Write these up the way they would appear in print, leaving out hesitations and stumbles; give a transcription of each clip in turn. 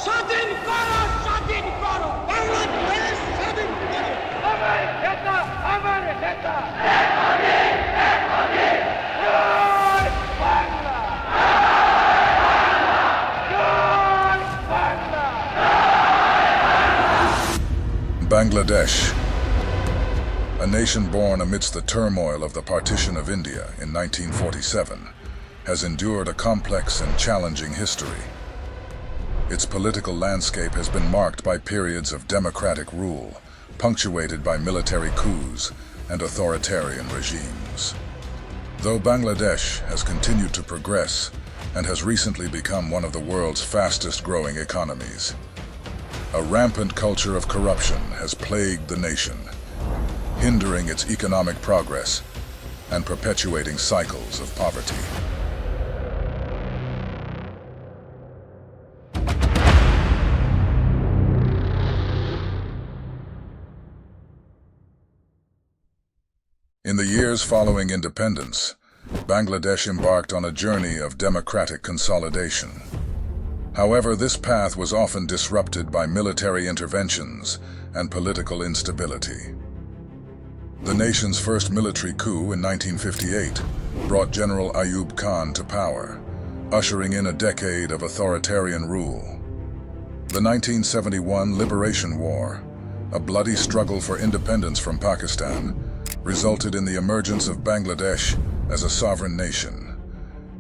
স্বাধীন করো, স্বাধীন করো, বাংলাদেশ স্বাধীন করো। আমার নেতা, আমার নেতা, জয় বাংলা, জয় Bangla. Bangladesh, a nation born amidst the turmoil of the partition of India in 1947, has endured a complex and challenging history. Its political landscape has been marked by periods of democratic rule, punctuated by military coups and authoritarian regimes. Though Bangladesh has continued to progress and has recently become one of the world's fastest-growing economies, a rampant culture of corruption has plagued the nation, hindering its economic progress and perpetuating cycles of poverty. In the years following independence, Bangladesh embarked on a journey of democratic consolidation. However, this path was often disrupted by military interventions and political instability. The nation's first military coup in 1958 brought General Ayub Khan to power, ushering in a decade of authoritarian rule. The 1971 Liberation War, a bloody struggle for independence from Pakistan, resulted in the emergence of Bangladesh as a sovereign nation,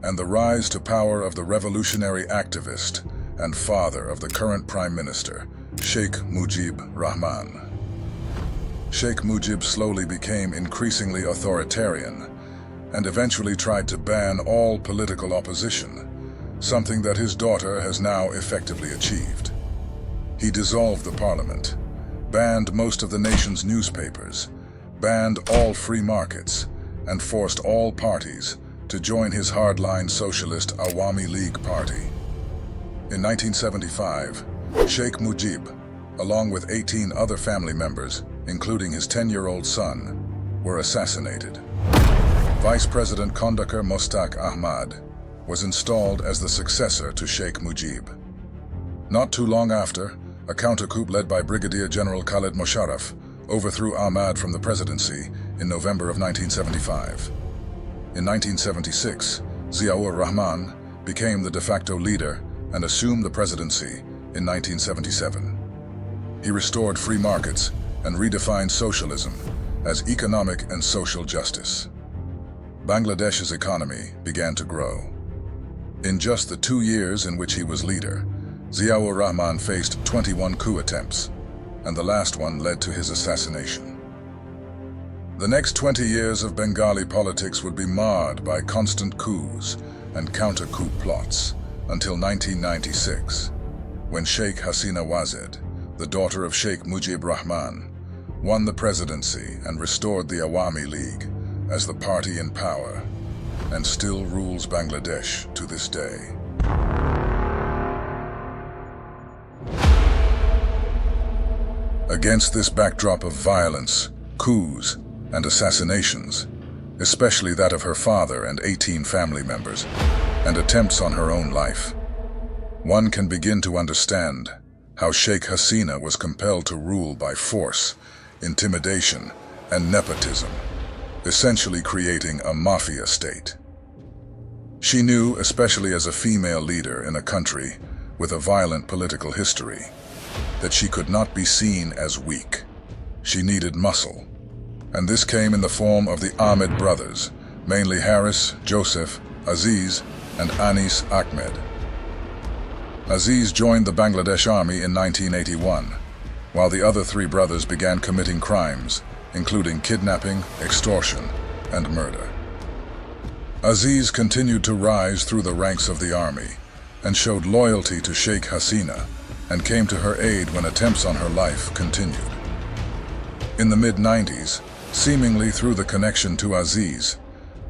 and the rise to power of the revolutionary activist and father of the current Prime Minister, Sheikh Mujib Rahman. Sheikh Mujib slowly became increasingly authoritarian and eventually tried to ban all political opposition, something that his daughter has now effectively achieved. He dissolved the parliament, banned most of the nation's newspapers, banned all free markets, and forced all parties to join his hardline socialist Awami League party. In 1975, Sheikh Mujib, along with 18 other family members, including his 10-year-old son, were assassinated. Vice President Kondakar Mostaq Ahmad was installed as the successor to Sheikh Mujib. Not too long after, a counter-coup led by Brigadier General Khalid Musharraf overthrew Ahmad from the presidency in November of 1975. In 1976, Ziaur Rahman became the de facto leader and assumed the presidency in 1977. He restored free markets and redefined socialism as economic and social justice. Bangladesh's economy began to grow. In just the 2 years in which he was leader, Ziaur Rahman faced 21 coup attempts, and the last one led to his assassination. The next 20 years of Bengali politics would be marred by constant coups and counter-coup plots until 1996, when Sheikh Hasina Wazid, the daughter of Sheikh Mujib Rahman, won the presidency and restored the Awami League as the party in power and still rules Bangladesh to this day. Against this backdrop of violence, coups, and assassinations, especially that of her father and 18 family members, and attempts on her own life, one can begin to understand how Sheikh Hasina was compelled to rule by force, intimidation, and nepotism, essentially creating a mafia state. She knew, especially as a female leader in a country with a violent political history, that she could not be seen as weak. She needed muscle, and this came in the form of the Ahmed brothers, mainly Haris, Joseph, Aziz, and Anis Ahmed. Aziz joined the Bangladesh Army in 1981, while the other 3 brothers began committing crimes, including kidnapping, extortion, and murder. Aziz continued to rise through the ranks of the army and showed loyalty to Sheikh Hasina and came to her aid when attempts on her life continued. In the mid-90s, seemingly through the connection to Aziz,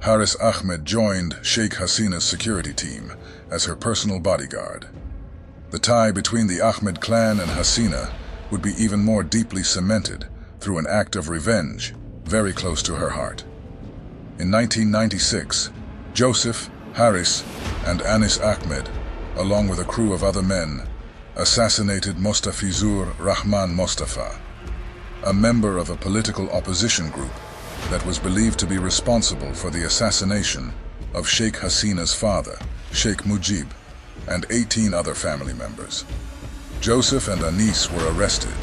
Haris Ahmed joined Sheikh Hasina's security team as her personal bodyguard. The tie between the Ahmed clan and Hasina would be even more deeply cemented through an act of revenge very close to her heart. In 1996, Joseph, Haris, and Anis Ahmed, along with a crew of other men, assassinated Mostafizur Rahman Mostafa, a member of a political opposition group that was believed to be responsible for the assassination of Sheikh Hasina's father, Sheikh Mujib, and 18 other family members. Joseph and Anis were arrested,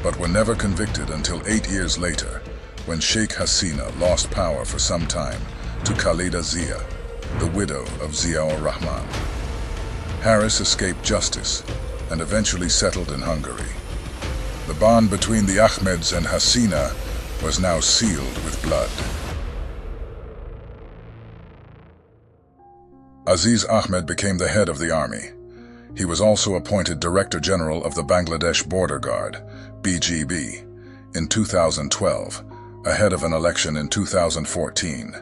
but were never convicted until 8 years later, when Sheikh Hasina lost power for some time to Khalida Zia, the widow of Zia-ur-Rahman. Harris escaped justice and eventually settled in Hungary. The bond between the Ahmeds and Hasina was now sealed with blood. Aziz Ahmed became the head of the army. He was also appointed Director General of the Bangladesh Border Guard, BGB, in 2012, ahead of an election in 2014,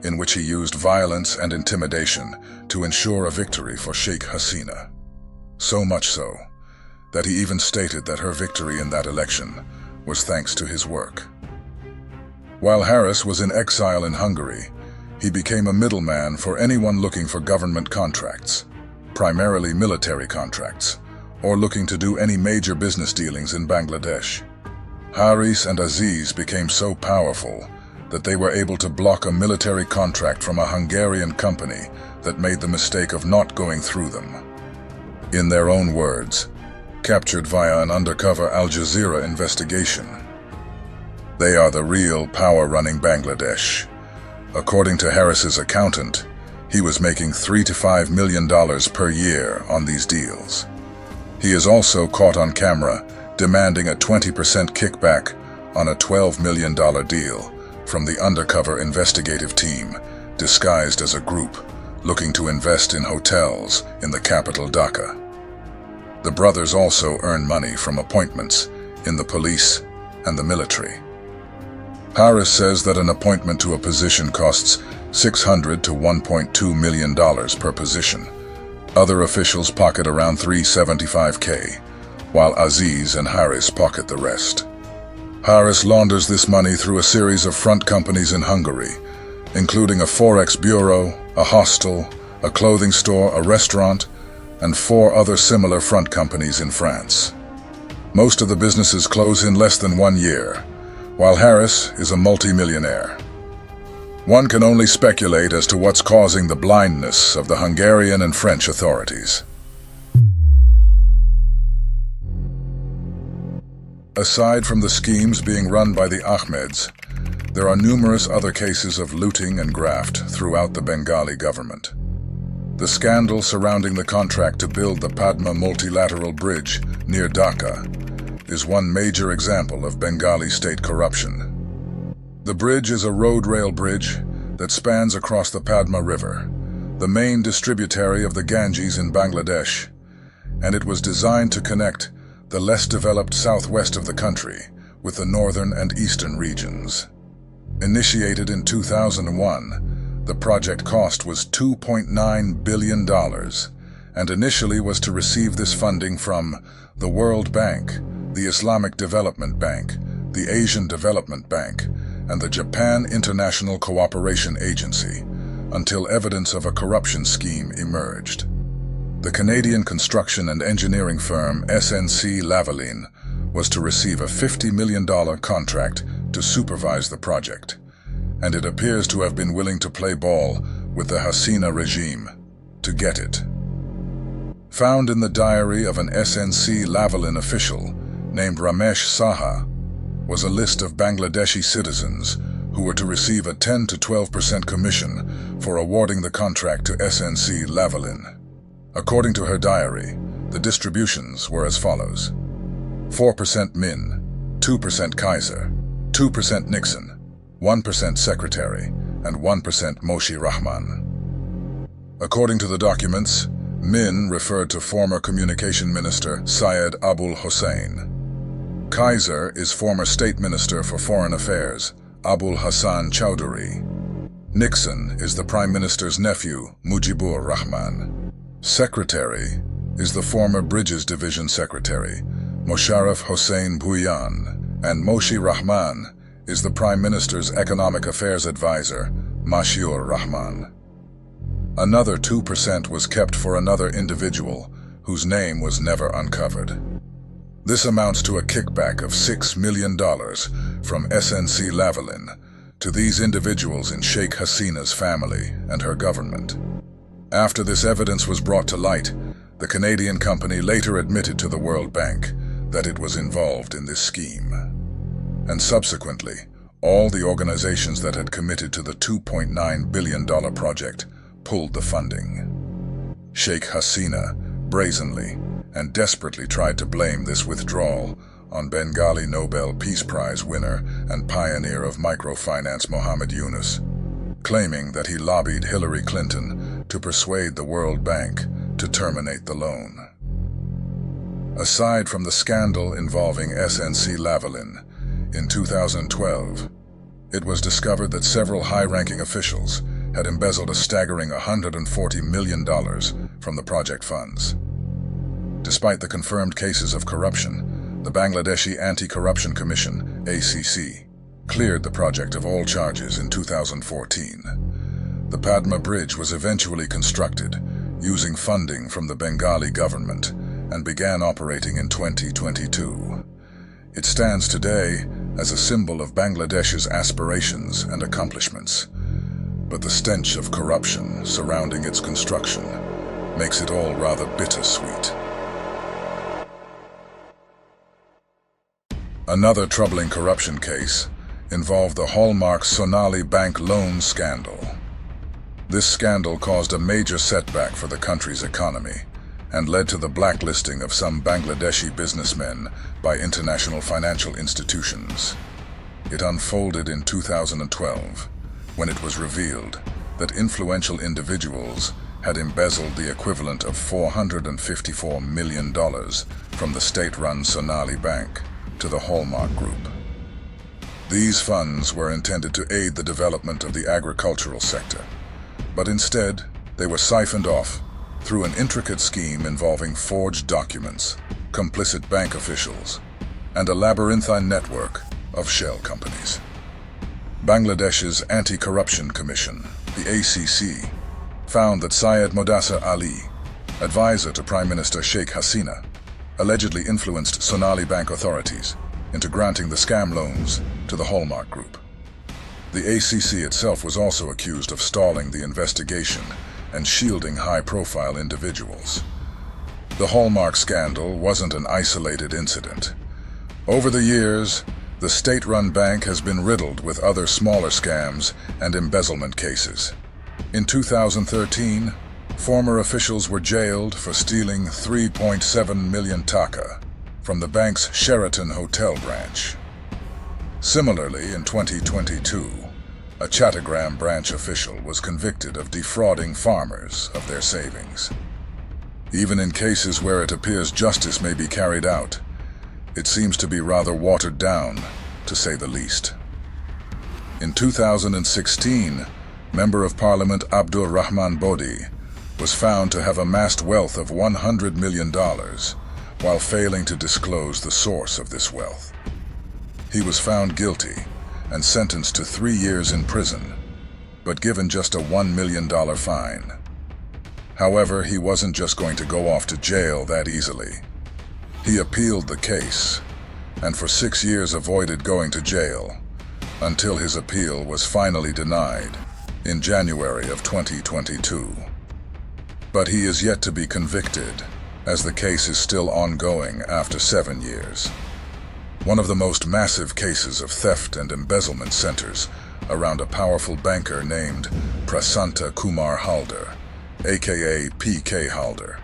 in which he used violence and intimidation to ensure a victory for Sheikh Hasina. So much so, that he even stated that her victory in that election was thanks to his work. While Harris was in exile in Hungary, he became a middleman for anyone looking for government contracts, primarily military contracts, or looking to do any major business dealings in Bangladesh. Harris and Aziz became so powerful that they were able to block a military contract from a Hungarian company that made the mistake of not going through them. In their own words, captured via an undercover Al Jazeera investigation. They are the real power running Bangladesh. According to Harris's accountant, he was making $3 to $5 million per year on these deals. He is also caught on camera demanding a 20% kickback on a $12 million deal from the undercover investigative team, disguised as a group looking to invest in hotels in the capital Dhaka. The brothers also earn money from appointments in the police and the military. Harris says that an appointment to a position costs $600 to $1.2 million per position. Other officials pocket around $375K, while Aziz and Harris pocket the rest. Harris launders this money through a series of front companies in Hungary, including a forex bureau, a hostel, a clothing store, a restaurant, and 4 other similar front companies in France. Most of the businesses close in less than 1 year, while Harris is a multi-millionaire. One can only speculate as to what's causing the blindness of the Hungarian and French authorities. Aside from the schemes being run by the Ahmeds, there are numerous other cases of looting and graft throughout the Bengali government. The scandal surrounding the contract to build the Padma multilateral bridge near Dhaka is one major example of Bengali state corruption. The bridge is a road-rail bridge that spans across the Padma River, the main distributary of the Ganges in Bangladesh, and it was designed to connect the less developed southwest of the country with the northern and eastern regions. Initiated in 2001, the project cost was $2.9 billion and initially was to receive this funding from the World Bank, the Islamic Development Bank, the Asian Development Bank, and the Japan International Cooperation Agency, until evidence of a corruption scheme emerged. The Canadian construction and engineering firm SNC-Lavalin was to receive a $50 million contract to supervise the project, and it appears to have been willing to play ball with the Hasina regime to get it. Found in the diary of an SNC-Lavalin official named Ramesh Saha was a list of Bangladeshi citizens who were to receive a 10 to 12% commission for awarding the contract to SNC-Lavalin. According to her diary, the distributions were as follows: 4% Min, 2% Kaiser, 2% Nixon, 1% Secretary, and 1% Moshi Rahman. According to the documents, Min referred to former Communication Minister Syed Abul Hossein. Kaiser is former State Minister for Foreign Affairs Abul Hassan Chowdhury. Nixon is the Prime Minister's nephew Mujibur Rahman. Secretary is the former Bridges Division Secretary Mosharraf Hossain Bhuiyan, and Moshi Rahman is the Prime Minister's Economic Affairs Advisor Mashiur Rahman. Another 2% was kept for another individual whose name was never uncovered. This amounts to a kickback of $6 million from SNC Lavalin to these individuals in Sheikh Hasina's family and her government. After this evidence was brought to light, the Canadian company later admitted to the World Bank that it was involved in this scheme. And subsequently, all the organizations that had committed to the $2.9 billion project pulled the funding. Sheikh Hasina brazenly and desperately tried to blame this withdrawal on Bengali Nobel Peace Prize winner and pioneer of microfinance Mohammed Yunus, claiming that he lobbied Hillary Clinton to persuade the World Bank to terminate the loan. Aside from the scandal involving SNC Lavalin, in 2012, it was discovered that several high-ranking officials had embezzled a staggering $140 million from the project funds. Despite the confirmed cases of corruption, the Bangladeshi Anti-Corruption Commission, ACC, cleared the project of all charges in 2014. The Padma Bridge was eventually constructed using funding from the Bengali government and began operating in 2022. It stands today as a symbol of Bangladesh's aspirations and accomplishments, but the stench of corruption surrounding its construction makes it all rather bittersweet. Another troubling corruption case involved the hallmark Sonali Bank loan scandal. This scandal caused a major setback for the country's economy and led to the blacklisting of some Bangladeshi businessmen by international financial institutions. It unfolded in 2012, when it was revealed that influential individuals had embezzled the equivalent of $454 million from the state-run Sonali Bank to the Hallmark Group. These funds were intended to aid the development of the agricultural sector, but instead they were siphoned off through an intricate scheme involving forged documents, complicit bank officials, and a labyrinthine network of shell companies. Bangladesh's Anti-Corruption Commission, the ACC, found that Syed Modassar Ali, advisor to Prime Minister Sheikh Hasina, allegedly influenced Sonali Bank authorities into granting the scam loans to the Hallmark Group. The ACC itself was also accused of stalling the investigation and shielding high-profile individuals. The Hallmark scandal wasn't an isolated incident. Over the years, the state-run bank has been riddled with other smaller scams and embezzlement cases. In 2013, former officials were jailed for stealing 3.7 million taka from the bank's Sheraton Hotel branch. Similarly, in 2022, a Chattogram branch official was convicted of defrauding farmers of their savings. Even in cases where it appears justice may be carried out, it seems to be rather watered down, to say the least. In 2016, Member of Parliament Abdur Rahman Bodhi was found to have amassed wealth of $100 million while failing to disclose the source of this wealth. He was found guilty and sentenced to 3 years in prison, but given just a $1 million fine. However, he wasn't just going to go off to jail that easily. He appealed the case, and for 6 years avoided going to jail, until his appeal was finally denied in January of 2022. But he is yet to be convicted, as the case is still ongoing after 7 years. One of the most massive cases of theft and embezzlement centers around a powerful banker named Prasanta Kumar Halder, aka PK Halder,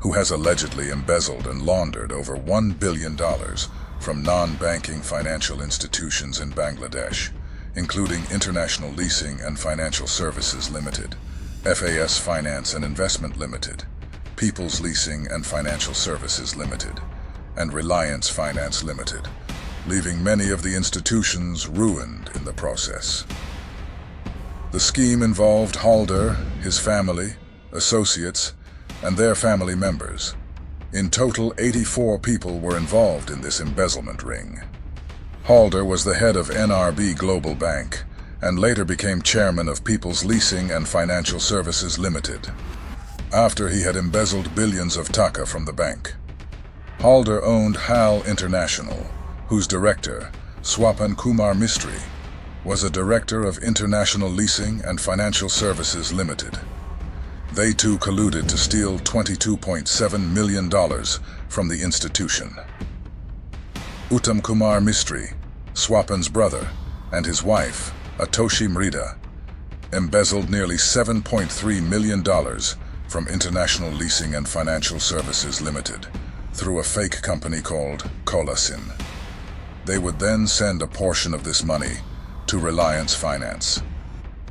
who has allegedly embezzled and laundered over $1 billion from non-banking financial institutions in Bangladesh, including International Leasing and Financial Services Limited, FAS Finance and Investment Limited, People's Leasing and Financial Services Limited, and Reliance Finance Limited, leaving many of the institutions ruined in the process. The scheme involved Halder, his family, associates, and their family members. In total, 84 people were involved in this embezzlement ring. Halder was the head of NRB Global Bank and later became chairman of People's Leasing and Financial Services Limited. after he had embezzled billions of taka from the bank. Halder owned HAL International, whose director, Swapan Kumar Mistry, was a director of International Leasing and Financial Services Limited. They too colluded to steal $22.7 million from the institution. Uttam Kumar Mistry, Swapan's brother, and his wife, Atoshi Mrida, embezzled nearly $7.3 million from International Leasing and Financial Services Limited through a fake company called Colasin. They would then send a portion of this money to Reliance Finance.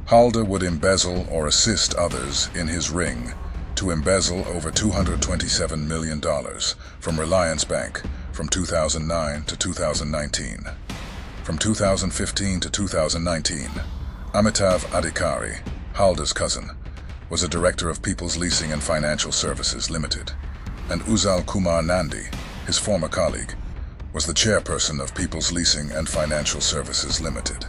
Halder would embezzle or assist others in his ring to embezzle over $227 million from Reliance Bank from 2009 to 2019. From 2015 to 2019, Amitav Adhikari, Halder's cousin, was a director of People's Leasing and Financial Services Limited, and Ujjwal Kumar Nandi, his former colleague, was the chairperson of People's Leasing and Financial Services Limited.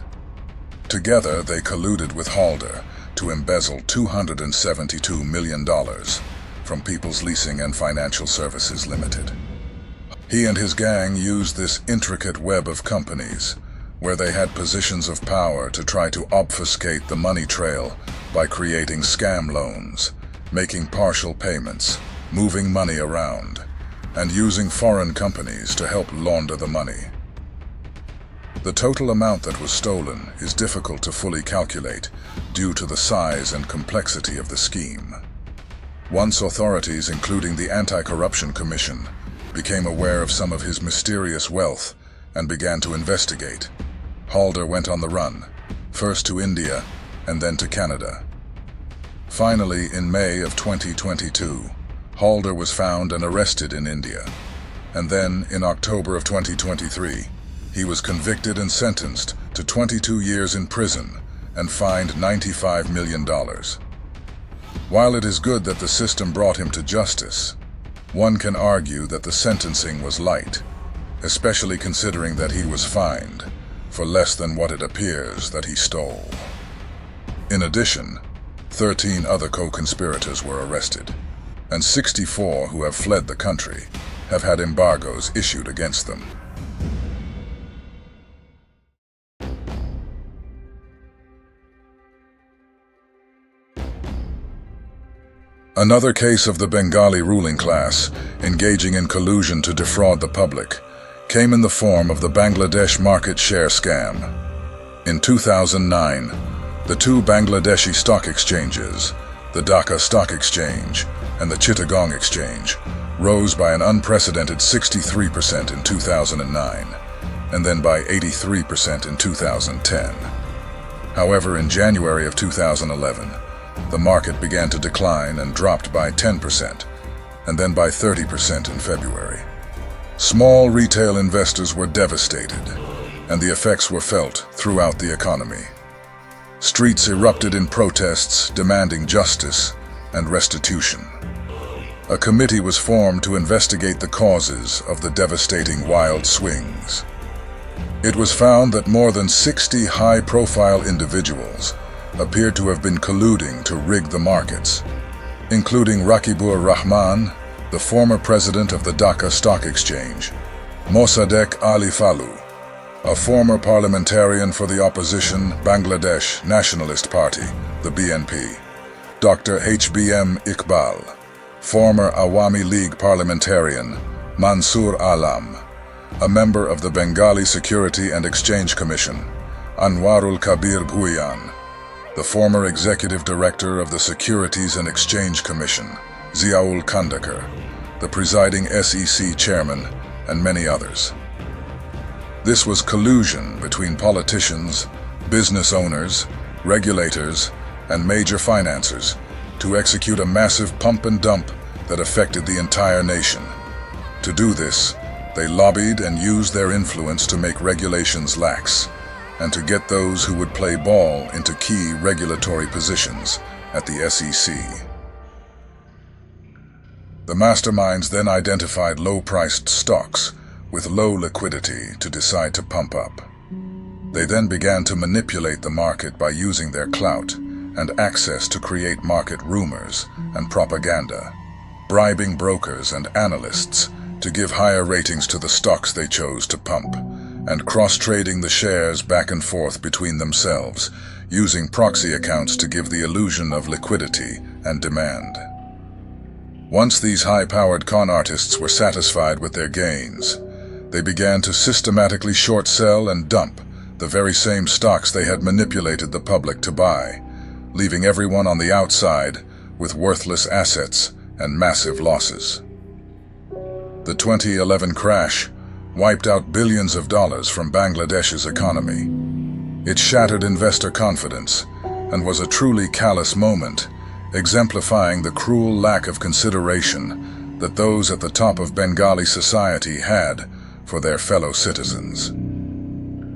Together, they colluded with Halder to embezzle $272 million from People's Leasing and Financial Services Limited. He and his gang used this intricate web of companies, where they had positions of power, to try to obfuscate the money trail by creating scam loans, making partial payments, moving money around, and using foreign companies to help launder the money. The total amount that was stolen is difficult to fully calculate due to the size and complexity of the scheme. Once authorities, including the Anti-Corruption Commission, became aware of some of his mysterious wealth and began to investigate, Halder went on the run, first to India and then to Canada. Finally, in May of 2022, Halder was found and arrested in India, and then in October of 2023, he was convicted and sentenced to 22 years in prison and fined $95 million. While it is good that the system brought him to justice, one can argue that the sentencing was light, especially considering that he was fined for less than what it appears that he stole. In addition, 13 other co-conspirators were arrested, and 64 who have fled the country have had embargoes issued against them. Another case of the Bengali ruling class engaging in collusion to defraud the public came in the form of the Bangladesh market share scam. In 2009, the two Bangladeshi stock exchanges, the Dhaka Stock Exchange and the Chittagong Exchange, rose by an unprecedented 63% in 2009, and then by 83% in 2010. However, in January of 2011, the market began to decline and dropped by 10%, and then by 30% in February. Small retail investors were devastated, and the effects were felt throughout the economy. Streets erupted in protests demanding justice and restitution. A committee was formed to investigate the causes of the devastating wild swings. It was found that more than 60 high-profile individuals appeared to have been colluding to rig the markets, including Rakibur Rahman, the former president of the Dhaka Stock Exchange, Mossadegh Ali Fallu, a former parliamentarian for the opposition Bangladesh Nationalist Party, the BNP, Dr. HBM Iqbal, former Awami League parliamentarian Mansoor Alam, a member of the Bengali Security and Exchange Commission, Anwarul Kabir Bhuiyan, the former executive director of the Securities and Exchange Commission, Ziaul Khandekar, the presiding SEC chairman, and many others. This was collusion between politicians, business owners, regulators, and major financiers to execute a massive pump and dump that affected the entire nation. To do this, they lobbied and used their influence to make regulations lax, and to get those who would play ball into key regulatory positions at the SEC. The masterminds then identified low-priced stocks with low liquidity to decide to pump up. They then began to manipulate the market by using their clout and access to create market rumors and propaganda, bribing brokers and analysts to give higher ratings to the stocks they chose to pump, and cross-trading the shares back and forth between themselves, using proxy accounts to give the illusion of liquidity and demand. Once these high-powered con artists were satisfied with their gains, they began to systematically short-sell and dump the very same stocks they had manipulated the public to buy, leaving everyone on the outside with worthless assets and massive losses. The 2011 crash wiped out billions of dollars from Bangladesh's economy. It shattered investor confidence and was a truly callous moment, exemplifying the cruel lack of consideration that those at the top of Bengali society had for their fellow citizens.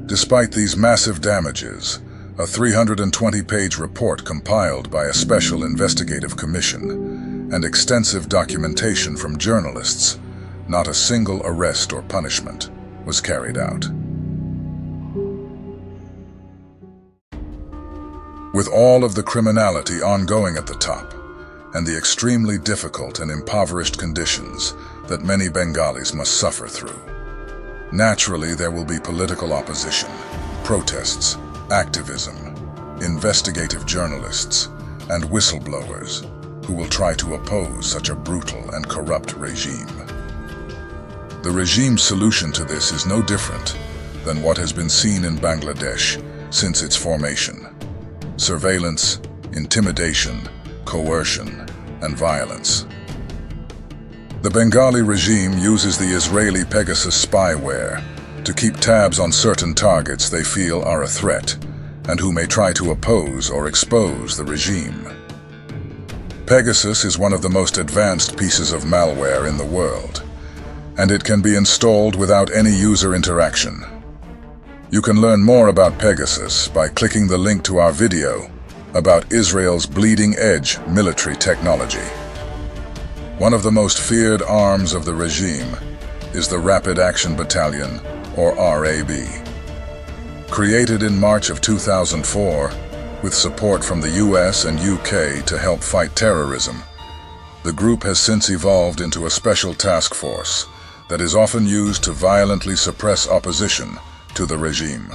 Despite these massive damages, a 320-page report compiled by a special investigative commission and extensive documentation from journalists, not a single arrest or punishment was carried out. With all of the criminality ongoing at the top, and the extremely difficult and impoverished conditions that many Bengalis must suffer through, naturally there will be political opposition, protests, activism, investigative journalists, and whistleblowers who will try to oppose such a brutal and corrupt regime. The regime's solution to this is no different than what has been seen in Bangladesh since its formation: surveillance, intimidation, coercion, and violence. The Bengali regime uses the Israeli Pegasus spyware to keep tabs on certain targets they feel are a threat and who may try to oppose or expose the regime. Pegasus is one of the most advanced pieces of malware in the world, and it can be installed without any user interaction. You can learn more about Pegasus by clicking the link to our video about Israel's bleeding-edge military technology. One of the most feared arms of the regime is the Rapid Action Battalion, or RAB. Created in March of 2004, with support from the US and UK to help fight terrorism, the group has since evolved into a special task force that is often used to violently suppress opposition to the regime.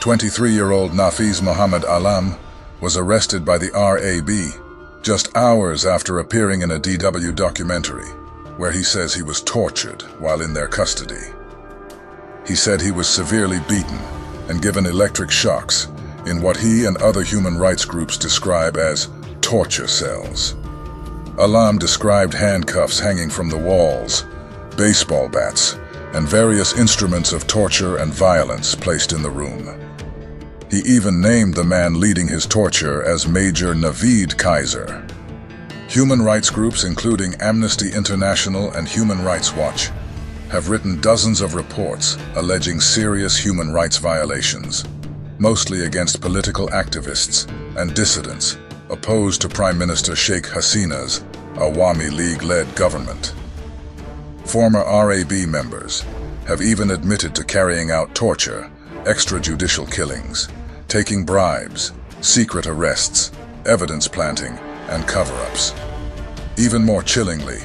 23-year-old Nafiz Mohammed Alam was arrested by the RAB just hours after appearing in a DW documentary where he says he was tortured while in their custody. He said he was severely beaten and given electric shocks in what he and other human rights groups describe as torture cells. Alam described handcuffs hanging from the walls, baseball bats, and various instruments of torture and violence placed in the room. He even named the man leading his torture as Major Naveed Kaiser. Human rights groups including Amnesty International and Human Rights Watch have written dozens of reports alleging serious human rights violations, mostly against political activists and dissidents opposed to Prime Minister Sheikh Hasina's Awami League-led government. Former RAB members have even admitted to carrying out torture, extrajudicial killings, taking bribes, secret arrests, evidence planting, and cover-ups. Even more chillingly,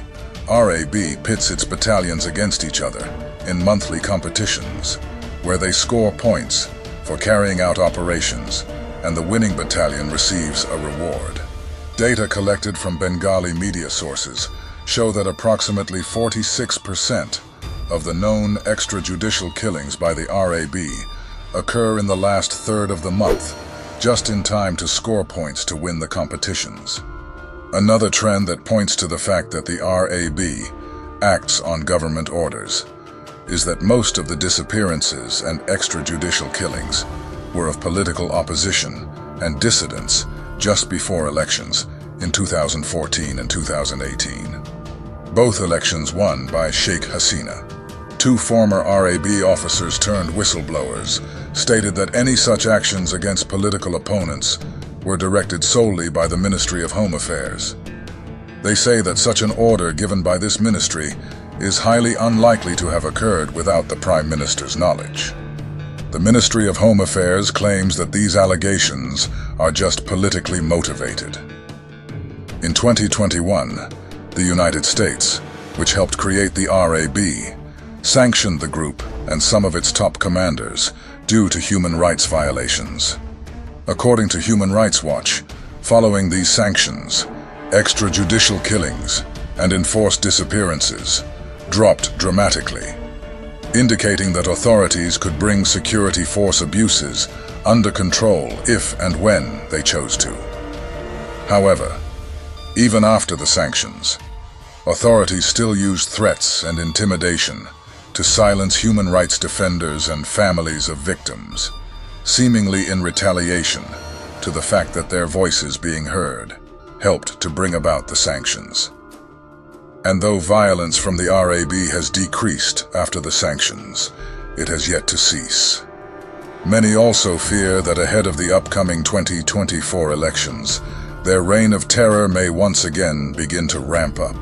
RAB pits its battalions against each other in monthly competitions, where they score points for carrying out operations, and the winning battalion receives a reward. Data collected from Bengali media sources show that approximately 46% of the known extrajudicial killings by the RAB occur in the last third of the month, just in time to score points to win the competitions. Another trend that points to the fact that the RAB acts on government orders is that most of the disappearances and extrajudicial killings were of political opposition and dissidents just before elections in 2014 and 2018. Both elections won by Sheikh Hasina. Two former RAB officers turned whistleblowers stated that any such actions against political opponents were directed solely by the Ministry of Home Affairs. They say that such an order given by this ministry is highly unlikely to have occurred without the Prime Minister's knowledge. The Ministry of Home Affairs claims that these allegations are just politically motivated. In 2021, the United States, which helped create the RAB, sanctioned the group and some of its top commanders due to human rights violations. According to Human Rights Watch, following these sanctions, extrajudicial killings and enforced disappearances dropped dramatically, indicating that authorities could bring security force abuses under control if and when they chose to. However, even after the sanctions, authorities still use threats and intimidation to silence human rights defenders and families of victims, seemingly in retaliation to the fact that their voices being heard helped to bring about the sanctions. And though violence from the RAB has decreased after the sanctions, it has yet to cease. Many also fear that ahead of the upcoming 2024 elections, their reign of terror may once again begin to ramp up.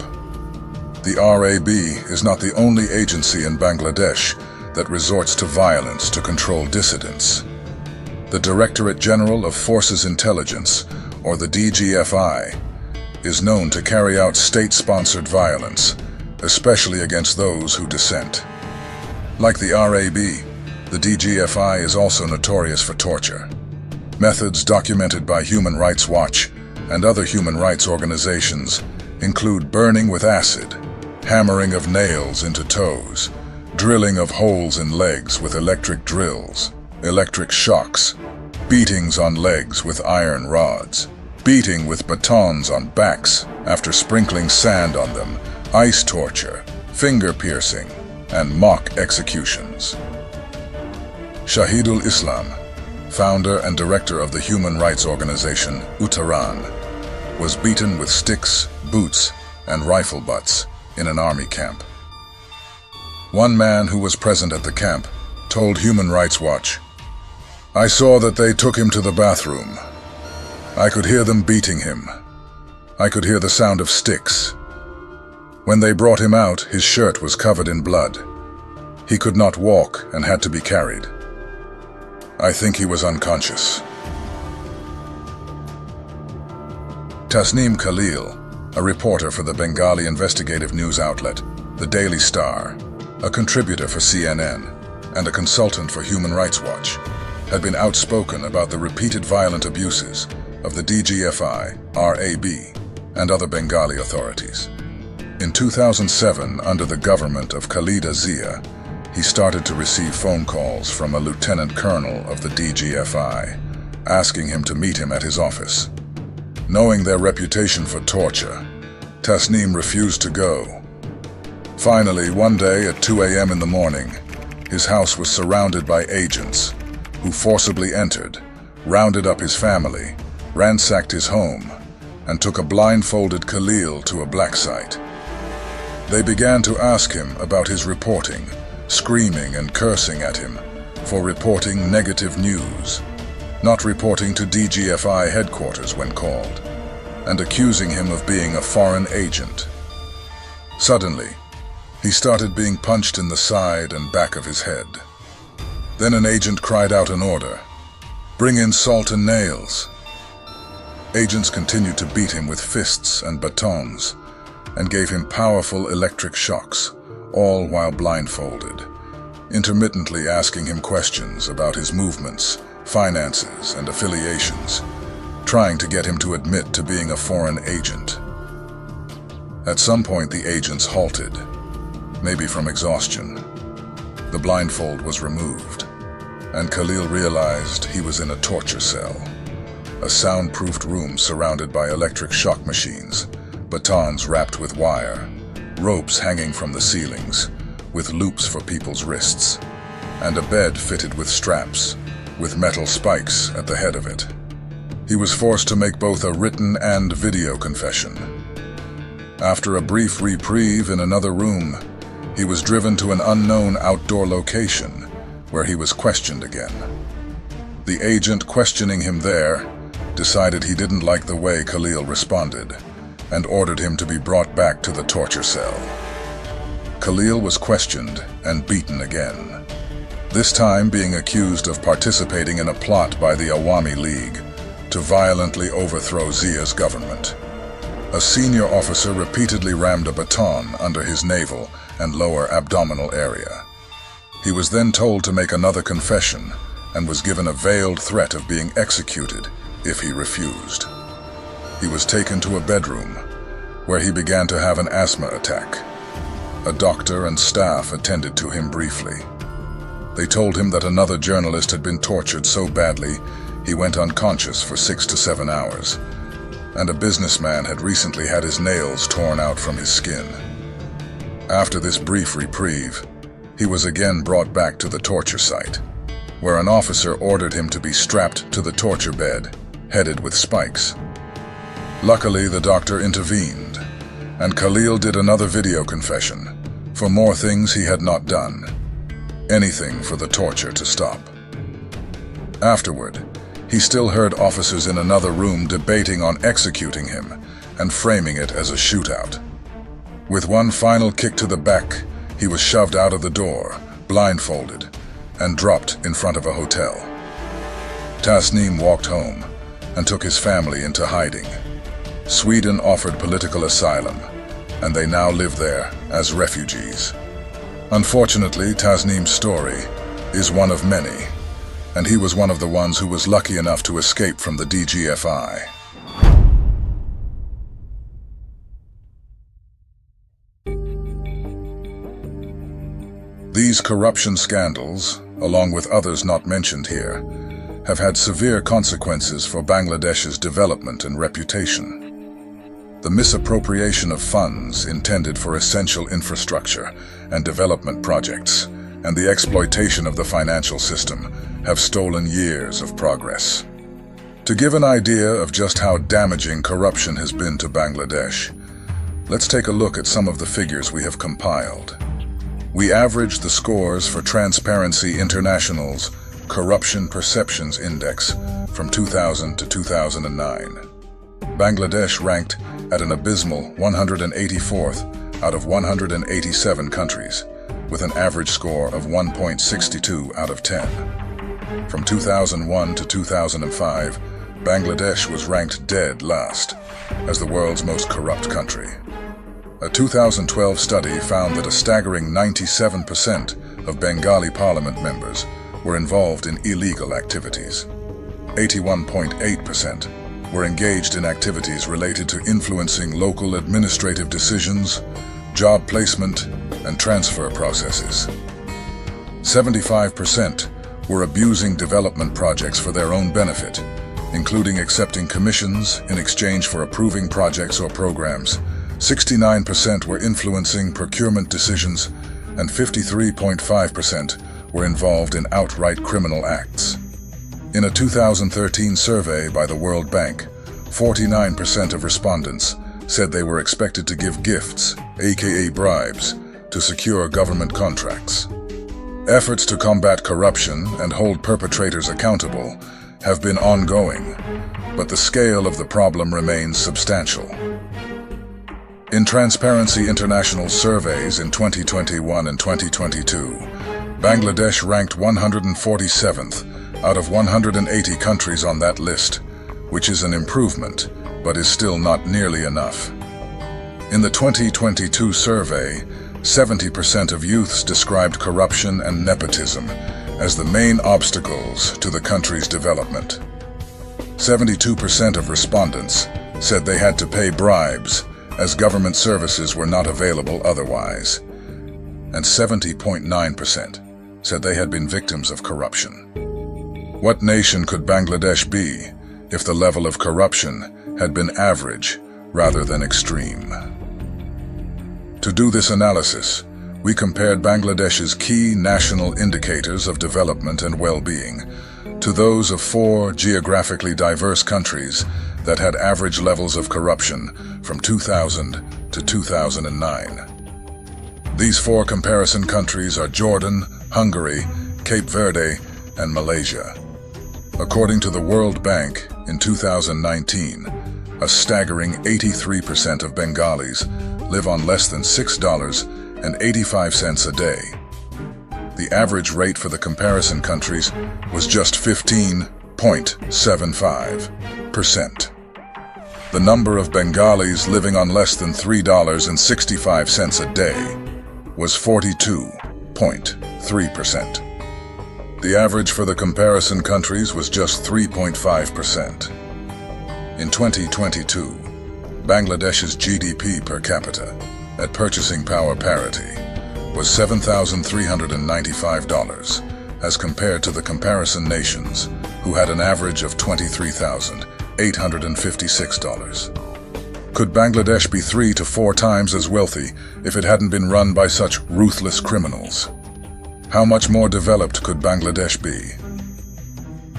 The RAB is not the only agency in Bangladesh that resorts to violence to control dissidents. The Directorate General of Forces Intelligence, or the DGFI, is known to carry out state-sponsored violence, especially against those who dissent. Like the RAB, the DGFI is also notorious for torture. Methods documented by Human Rights Watch and other human rights organizations include burning with acid, hammering of nails into toes, drilling of holes in legs with electric drills, electric shocks, beatings on legs with iron rods, beating with batons on backs after sprinkling sand on them, ice torture, finger piercing, and mock executions. Shahidul Islam, founder and director of the human rights organization Uttaran, was beaten with sticks, boots, and rifle butts in an army camp. One man who was present at the camp told Human Rights Watch, "I saw that they took him to the bathroom. I could hear them beating him. I could hear the sound of sticks. When they brought him out, his shirt was covered in blood. He could not walk and had to be carried. I think he was unconscious." Tasneem Khalil, a reporter for the Bengali investigative news outlet, The Daily Star, a contributor for CNN, and a consultant for Human Rights Watch, had been outspoken about the repeated violent abuses of the DGFI, RAB, and other Bengali authorities. In 2007, under the government of Khalida Zia, he started to receive phone calls from a lieutenant colonel of the DGFI, asking him to meet him at his office. Knowing their reputation for torture, Tasneem refused to go. Finally, one day at 2 a.m. in the morning, his house was surrounded by agents who forcibly entered, rounded up his family, ransacked his home, and took a blindfolded Khalil to a black site. They began to ask him about his reporting, screaming and cursing at him for reporting negative news, not reporting to DGFI headquarters when called, and accusing him of being a foreign agent. Suddenly, he started being punched in the side and back of his head. Then an agent cried out an order, "Bring in salt and nails." Agents continued to beat him with fists and batons and gave him powerful electric shocks, all while blindfolded, intermittently asking him questions about his movements, finances, and affiliations, trying to get him to admit to being a foreign agent. At some point, the agents halted, maybe from exhaustion. The blindfold was removed, and Khalil realized he was in a torture cell, a soundproofed room surrounded by electric shock machines, batons wrapped with wire, ropes hanging from the ceilings, with loops for people's wrists, and a bed fitted with straps, with metal spikes at the head of it. He was forced to make both a written and video confession. After a brief reprieve in another room, he was driven to an unknown outdoor location where he was questioned again. The agent questioning him there decided he didn't like the way Khalil responded and ordered him to be brought back to the torture cell. Khalil was questioned and beaten again. this time being accused of participating in a plot by the Awami League to violently overthrow Zia's government. A senior officer repeatedly rammed a baton under his navel and lower abdominal area. He was then told to make another confession and was given a veiled threat of being executed if he refused. He was taken to a bedroom where he began to have an asthma attack. A doctor and staff attended to him briefly. They told him that another journalist had been tortured so badly he went unconscious for 6 to 7 hours, and a businessman had recently had his nails torn out from his skin. After this brief reprieve, he was again brought back to the torture site, where an officer ordered him to be strapped to the torture bed, headed with spikes. Luckily, the doctor intervened, and Khalil did another video confession for more things he had not done. Anything for the torture to stop. Afterward, he still heard officers in another room debating on executing him and framing it as a shootout. With one final kick to the back, he was shoved out of the door, blindfolded, and dropped in front of a hotel. Tasneem walked home and took his family into hiding. Sweden offered political asylum, and they now live there as refugees. Unfortunately, Tasneem's story is one of many, and he was one of the ones who was lucky enough to escape from the DGFI. These corruption scandals, along with others not mentioned here, have had severe consequences for Bangladesh's development and reputation. The misappropriation of funds intended for essential infrastructure and development projects, and the exploitation of the financial system have stolen years of progress. To give an idea of just how damaging corruption has been to Bangladesh, let's take a look at some of the figures we have compiled. We averaged the scores for Transparency International's Corruption Perceptions Index from 2000 to 2009. Bangladesh ranked at an abysmal 184th out of 187 countries, with an average score of 1.62 out of 10. From 2001 to 2005, Bangladesh was ranked dead last as the world's most corrupt country. A 2012 study found that a staggering 97% of Bengali parliament members were involved in illegal activities. 81.8% were engaged in activities related to influencing local administrative decisions, job placement, and transfer processes. 75% were abusing development projects for their own benefit, including accepting commissions in exchange for approving projects or programs. 69% were influencing procurement decisions, and 53.5% were involved in outright criminal acts. In a 2013 survey by the World Bank, 49% of respondents said they were expected to give gifts, aka bribes, to secure government contracts. Efforts to combat corruption and hold perpetrators accountable have been ongoing, but the scale of the problem remains substantial. In Transparency International surveys in 2021 and 2022, Bangladesh ranked 147th out of 180 countries on that list, which is an improvement, but is still not nearly enough. In the 2022 survey, 70% of youths described corruption and nepotism as the main obstacles to the country's development. 72% of respondents said they had to pay bribes as government services were not available otherwise, and 70.9% said they had been victims of corruption. What nation could Bangladesh be if the level of corruption had been average rather than extreme? To do this analysis, we compared Bangladesh's key national indicators of development and well-being to those of 4 geographically diverse countries that had average levels of corruption from 2000 to 2009. These 4 comparison countries are Jordan, Hungary, Cape Verde, and Malaysia. According to the World Bank, in 2019, a staggering 83% of Bengalis live on less than $6.85 a day. the average rate for the comparison countries was just 15.75%. The number of Bengalis living on less than $3.65 a day was 42.3%. The average for the comparison countries was just 3.5%. In 2022, Bangladesh's GDP per capita, at purchasing power parity, was $7,395, as compared to the comparison nations, who had an average of $23,856. Could Bangladesh be 3 to 4 times as wealthy if it hadn't been run by such ruthless criminals? How much more developed could Bangladesh be?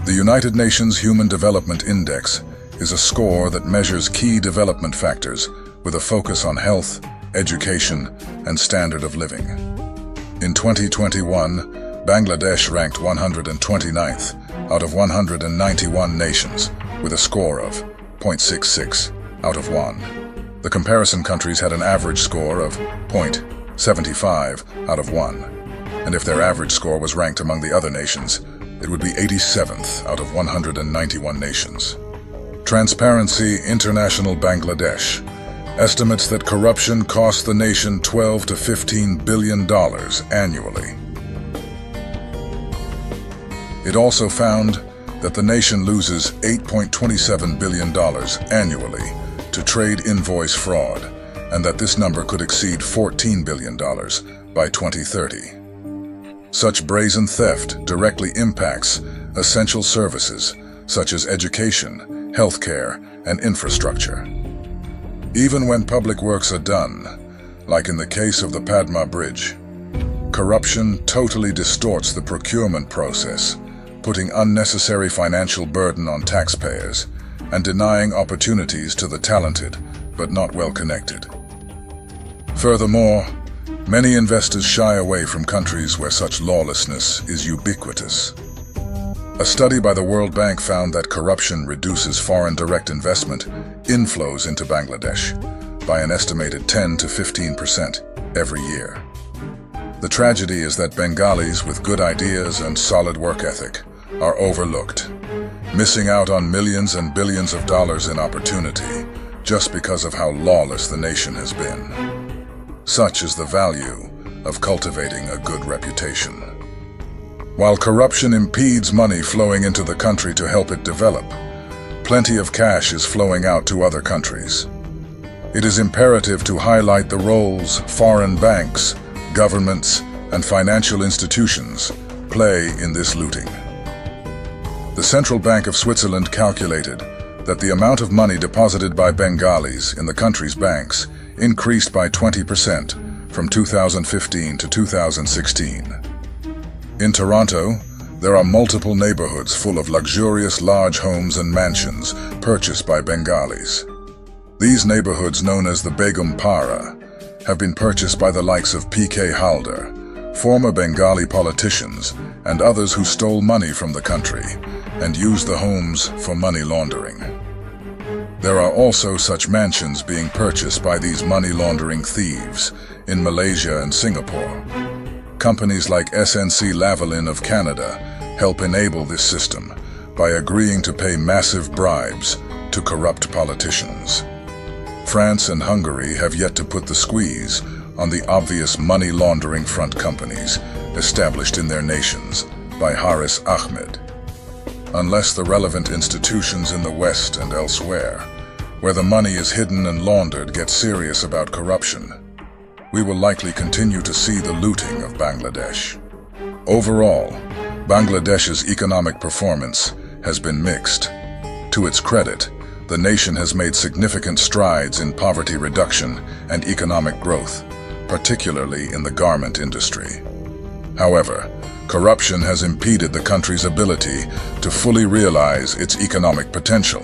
The United Nations Human Development Index is a score that measures key development factors with a focus on health, education, and standard of living. In 2021, Bangladesh ranked 129th out of 191 nations with a score of 0.66 out of 1. The comparison countries had an average score of 0.75 out of 1. And if their average score was ranked among the other nations, it would be 87th out of 191 nations. Transparency International Bangladesh estimates that corruption costs the nation $12 to $15 billion annually. It also found that the nation loses $8.27 billion annually to trade invoice fraud, and that this number could exceed $14 billion by 2030. Such brazen theft directly impacts essential services such as education, healthcare, and infrastructure. Even when public works are done, like in the case of the Padma Bridge, corruption totally distorts the procurement process, putting unnecessary financial burden on taxpayers and denying opportunities to the talented but not well-connected. Furthermore, many investors shy away from countries where such lawlessness is ubiquitous. A study by the World Bank found that corruption reduces foreign direct investment inflows into Bangladesh by an estimated 10 to 15% every year. The tragedy is that Bengalis with good ideas and solid work ethic are overlooked, missing out on millions and billions of dollars in opportunity just because of how lawless the nation has been. Such is the value of cultivating a good reputation. While corruption impedes money flowing into the country to help it develop, plenty of cash is flowing out to other countries. It is imperative to highlight the roles foreign banks, governments, and financial institutions play in this looting. The Central Bank of Switzerland calculated that the amount of money deposited by Bengalis in the country's banks increased by 20% from 2015 to 2016. In Toronto, there are multiple neighborhoods full of luxurious large homes and mansions purchased by Bengalis. These neighborhoods, known as the Begum Para, have been purchased by the likes of PK Halder, former Bengali politicians, and others who stole money from the country and used the homes for money laundering. There are also such mansions being purchased by these money laundering thieves in Malaysia and Singapore. Companies like SNC Lavalin of Canada help enable this system by agreeing to pay massive bribes to corrupt politicians. France and Hungary have yet to put the squeeze on the obvious money laundering front companies established in their nations by Haris Ahmed. Unless the relevant institutions in the West and elsewhere, where the money is hidden and laundered, get serious about corruption, we will likely continue to see the looting of Bangladesh. Overall, Bangladesh's economic performance has been mixed. To its credit, the nation has made significant strides in poverty reduction and economic growth, particularly in the garment industry. However, corruption has impeded the country's ability to fully realize its economic potential,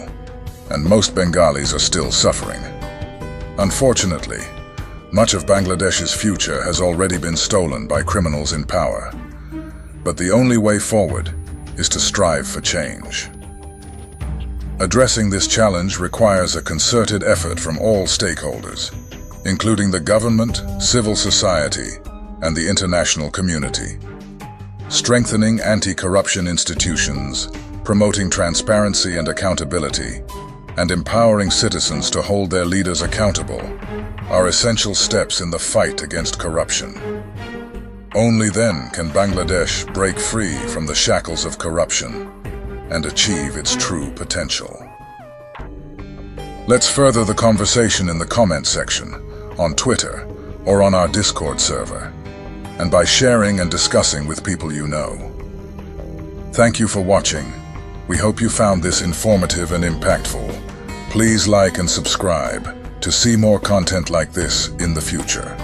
and most Bengalis are still suffering. Unfortunately, much of Bangladesh's future has already been stolen by criminals in power. But the only way forward is to strive for change. Addressing this challenge requires a concerted effort from all stakeholders, including the government, civil society, and the international community. strengthening anti-corruption institutions, promoting transparency and accountability, and empowering citizens to hold their leaders accountable are essential steps in the fight against corruption. Only then can Bangladesh break free from the shackles of corruption and achieve its true potential. Let's further the conversation in the comment section, on Twitter, or on our Discord server, and by sharing and discussing with people you know. Thank you for watching. We hope you found this informative and impactful. Please like and subscribe to see more content like this in the future.